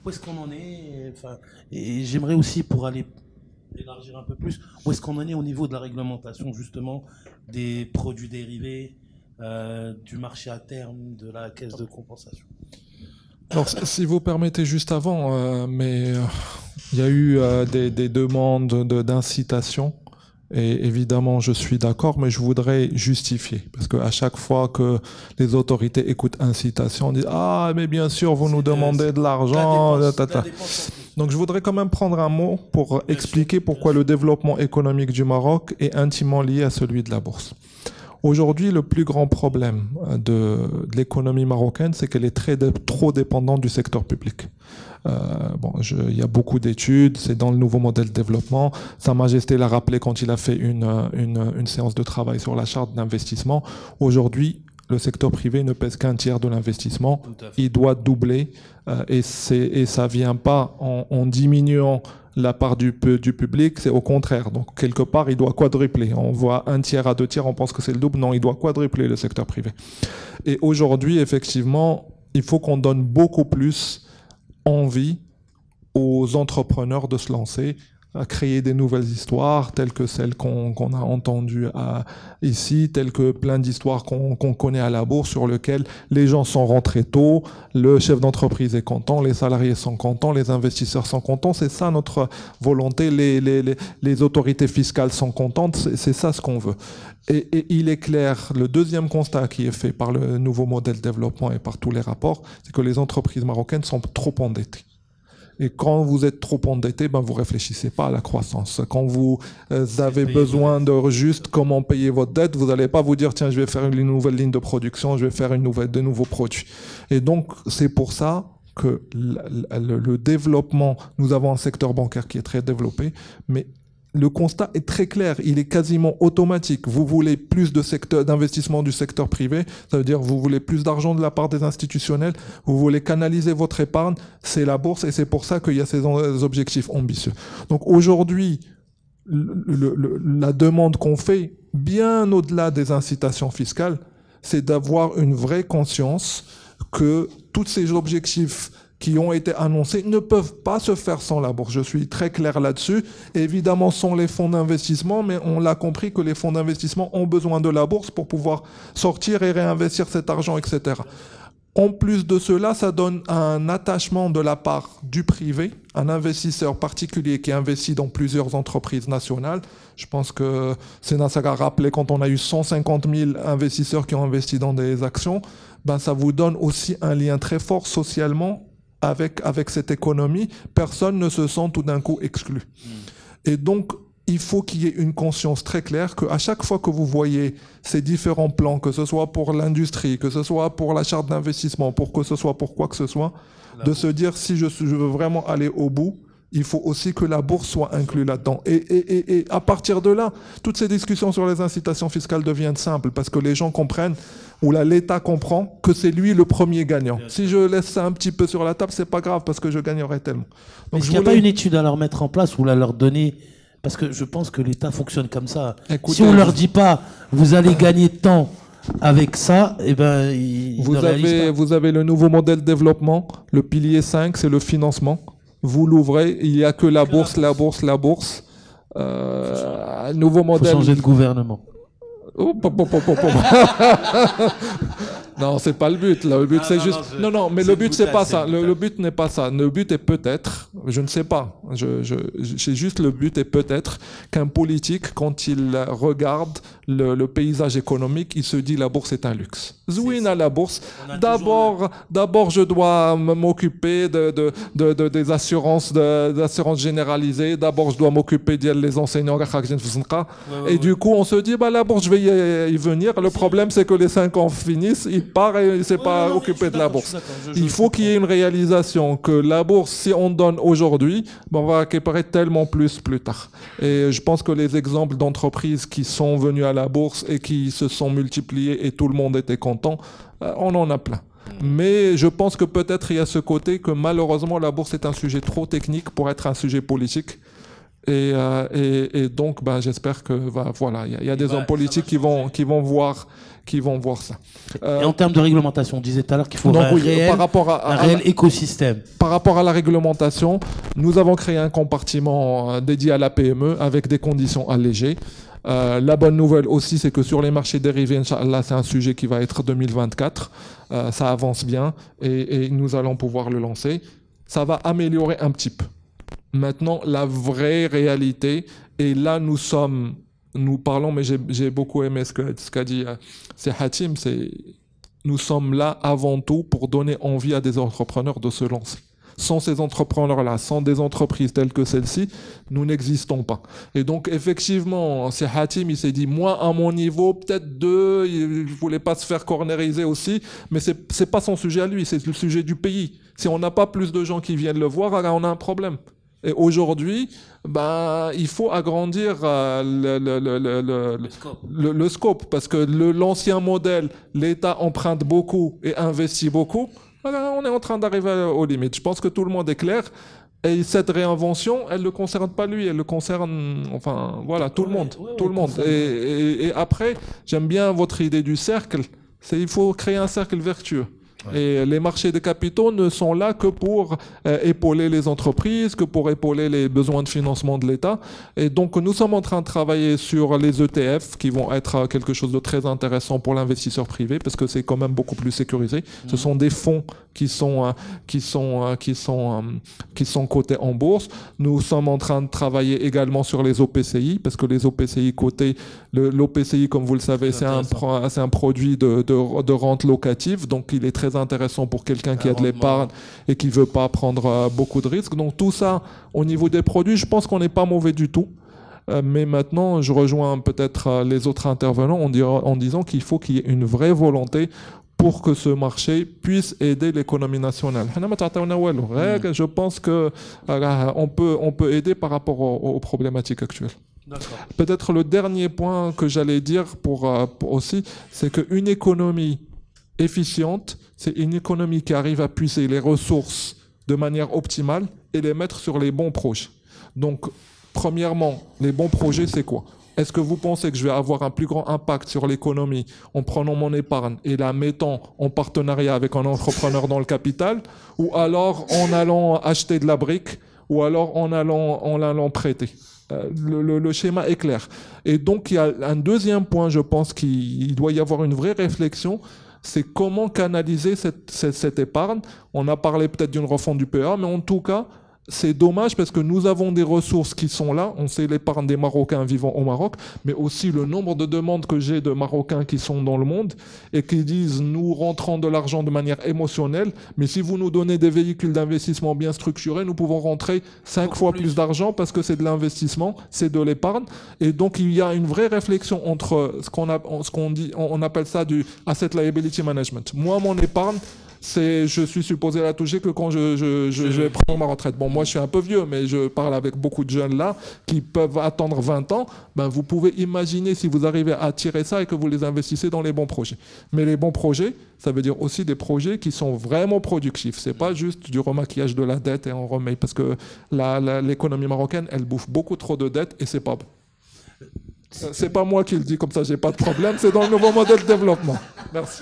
où est-ce qu'on en est, enfin, et j'aimerais aussi, pour aller élargir un peu plus, où est-ce qu'on en est au niveau de la réglementation, justement, des produits dérivés, du marché à terme, de la caisse de compensation. Alors, si vous permettez, juste avant, il y a eu des demandes d'incitation. Et évidemment, je suis d'accord, mais je voudrais justifier. Parce qu'à chaque fois que les autorités écoutent incitation, on dit « Ah, mais bien sûr, vous nous demandez de l'argent. » Donc, je voudrais quand même prendre un mot pour expliquer pourquoi le développement économique du Maroc est intimement lié à celui de la bourse. Aujourd'hui, le plus grand problème de l'économie marocaine, c'est qu'elle est trop dépendante du secteur public. Il y a beaucoup d'études, c'est dans le nouveau modèle de développement. Sa Majesté l'a rappelé quand il a fait une séance de travail sur la charte d'investissement. Aujourd'hui, le secteur privé ne pèse qu'un tiers de l'investissement. Il doit doubler et ça vient pas en diminuant la part du public, c'est au contraire. Donc, quelque part, il doit quadrupler. On voit un tiers à deux tiers, on pense que c'est le double. Non, il doit quadrupler le secteur privé. Et aujourd'hui, effectivement, il faut qu'on donne beaucoup plus envie aux entrepreneurs de se lancer, à créer des nouvelles histoires telles que celles qu'on a entendues ici, telles que plein d'histoires qu'on connaît à la bourse sur lesquelles les gens sont rentrés tôt, le chef d'entreprise est content, les salariés sont contents, les investisseurs sont contents. C'est ça notre volonté. Les autorités fiscales sont contentes. C'est ça ce qu'on veut. Et il est clair, le deuxième constat qui est fait par le nouveau modèle de développement et par tous les rapports, c'est que les entreprises marocaines sont trop endettées. Et quand vous êtes trop endetté, vous réfléchissez pas à la croissance. Quand vous avez besoin de juste comment payer votre dette, vous n'allez pas vous dire tiens, je vais faire une nouvelle ligne de production, je vais faire de nouveaux produits. Et donc c'est pour ça que le développement, nous avons un secteur bancaire qui est très développé, mais le constat est très clair, il est quasiment automatique. Vous voulez plus d'investissement du secteur privé, ça veut dire vous voulez plus d'argent de la part des institutionnels, vous voulez canaliser votre épargne, c'est la bourse et c'est pour ça qu'il y a ces objectifs ambitieux. Donc aujourd'hui, la demande qu'on fait, bien au-delà des incitations fiscales, c'est d'avoir une vraie conscience que tous ces objectifs qui ont été annoncés ne peuvent pas se faire sans la bourse. Je suis très clair là-dessus. Évidemment, sans les fonds d'investissement, mais on l'a compris que les fonds d'investissement ont besoin de la bourse pour pouvoir sortir et réinvestir cet argent, etc. En plus de cela, ça donne un attachement de la part du privé, un investisseur particulier qui investit dans plusieurs entreprises nationales. Je pense que Sénat a rappelé quand on a eu 150 000 investisseurs qui ont investi dans des actions, ça vous donne aussi un lien très fort socialement avec cette économie. Personne ne se sent tout d'un coup exclu. Et donc, il faut qu'il y ait une conscience très claire qu'à chaque fois que vous voyez ces différents plans, que ce soit pour l'industrie, que ce soit pour la charte d'investissement, que ce soit pour quoi que ce soit, de se dire si je veux vraiment aller au bout, il faut aussi que la bourse soit inclue là-dedans. Et à partir de là, toutes ces discussions sur les incitations fiscales deviennent simples parce que les gens comprennent, ou l'État comprend, que c'est lui le premier gagnant. Si je laisse ça un petit peu sur la table, c'est pas grave parce que je gagnerai tellement. Donc, est-ce qu'il n'y a pas une étude à leur mettre en place ou à leur donner? Parce que je pense que l'État fonctionne comme ça. Écoutez, si on ne leur dit pas, vous allez gagner tant avec ça, vous avez le nouveau modèle de développement, le pilier 5, c'est le financement. Vous l'ouvrez, il n'y a que la bourse. Nouveau modèle. Il faut changer de gouvernement. Non, c'est pas le but. Là. Le but, c'est juste. Non, mais le but, c'est pas ça. Le but n'est pas ça. Le but est peut-être, je ne sais pas. C'est juste le but est peut-être qu'un politique, quand il regarde le paysage économique, il se dit la bourse est un luxe. Zouine à la bourse. D'abord, je dois m'occuper des assurances, d'assurances généralisées. D'abord, je dois m'occuper des enseignants. Et du coup, on se dit, la bourse, je vais y venir. Le problème, c'est que les 5 ans finissent, il part et il ne s'est pas occupé de la bourse. Il faut qu'il y ait une réalisation que la bourse, si on donne aujourd'hui, on va récupérer tellement plus tard. Et je pense que les exemples d'entreprises qui sont venues à la bourse et qui se sont multipliées et tout le monde était content, on en a plein. Mais je pense que peut-être il y a ce côté que malheureusement la bourse est un sujet trop technique pour être un sujet politique. Et donc, ben, j'espère que voilà, il y a des hommes politiques qui vont voir ça. Et en termes de réglementation, on disait tout à l'heure qu'il faut un réel écosystème. Par rapport à la réglementation, nous avons créé un compartiment dédié à la PME avec des conditions allégées. La bonne nouvelle aussi, c'est que sur les marchés dérivés, Inch'Allah, c'est un sujet qui va être 2024. Ça avance bien et nous allons pouvoir le lancer. Ça va améliorer un petit peu. Maintenant, la vraie réalité, et là nous parlons, mais j'ai beaucoup aimé ce qu'a dit c'est Hatim, nous sommes là avant tout pour donner envie à des entrepreneurs de se lancer. Sans ces entrepreneurs-là, sans des entreprises telles que celle-ci, nous n'existons pas. Et donc, effectivement, c'est Hatim, il s'est dit, moi, à mon niveau, peut-être il voulait pas se faire corneriser aussi, mais c'est pas son sujet à lui, c'est le sujet du pays. Si on n'a pas plus de gens qui viennent le voir, alors on a un problème. Et aujourd'hui, ben, il faut agrandir le scope, parce que l'ancien modèle, l'État emprunte beaucoup et investit beaucoup. Voilà, on est en train d'arriver aux limites. Je pense que tout le monde est clair. Et cette réinvention, elle ne le concerne pas lui, elle le concerne, enfin, voilà, tout le monde. Tout le monde. Et après, j'aime bien votre idée du cercle. Il faut créer un cercle vertueux. Et les marchés de capitaux ne sont là que pour épauler les entreprises, que pour épauler les besoins de financement de l'État. Et donc, nous sommes en train de travailler sur les ETF qui vont être quelque chose de très intéressant pour l'investisseur privé parce que c'est quand même beaucoup plus sécurisé. Ce sont des fonds qui sont cotés en bourse. Nous sommes en train de travailler également sur les OPCI parce que les OPCI cotés, l'OPCI, comme vous le savez, c'est un produit de rente locative. Donc, il est très intéressant pour quelqu'un qui a de l'épargne et qui veut pas prendre beaucoup de risques. Donc tout ça, au niveau des produits, je pense qu'on n'est pas mauvais du tout. Mais maintenant, je rejoins peut-être les autres intervenants en disant qu'il faut qu'il y ait une vraie volonté pour que ce marché puisse aider l'économie nationale. Je pense que on peut aider par rapport aux problématiques actuelles. Peut-être le dernier point que j'allais dire pour aussi, c'est qu'une économie efficiente, c'est une économie qui arrive à puiser les ressources de manière optimale et les mettre sur les bons projets. Donc, premièrement, les bons projets, c'est quoi? Est-ce que vous pensez que je vais avoir un plus grand impact sur l'économie en prenant mon épargne et la mettant en partenariat avec un entrepreneur dans le capital, ou alors en allant acheter de la brique, ou alors en allant prêter? Le schéma est clair. Et donc, il y a un deuxième point, je pense qu'il doit y avoir une vraie réflexion, c'est comment canaliser cette épargne. On a parlé peut-être d'une refonte du PEA, mais en tout cas, c'est dommage parce que nous avons des ressources qui sont là. On sait l'épargne des Marocains vivant au Maroc, mais aussi le nombre de demandes que j'ai de Marocains qui sont dans le monde et qui disent « nous rentrons de l'argent de manière émotionnelle, mais si vous nous donnez des véhicules d'investissement bien structurés, nous pouvons rentrer 5 fois plus d'argent parce que c'est de l'investissement, c'est de l'épargne. » Et donc, il y a une vraie réflexion entre on appelle ça du Asset Liability Management. Moi, mon épargne, je suis supposé la toucher que quand je vais prendre ma retraite. Bon, moi, je suis un peu vieux, mais je parle avec beaucoup de jeunes là qui peuvent attendre 20 ans. Ben, vous pouvez imaginer si vous arrivez à tirer ça et que vous les investissez dans les bons projets. Mais les bons projets, ça veut dire aussi des projets qui sont vraiment productifs. C'est pas juste du remaquillage de la dette et on remet. Parce que l'économie marocaine, elle bouffe beaucoup trop de dettes et c'est pas bon. C'est pas moi qui le dis comme ça, j'ai pas de problème. C'est dans le nouveau modèle de développement. Merci.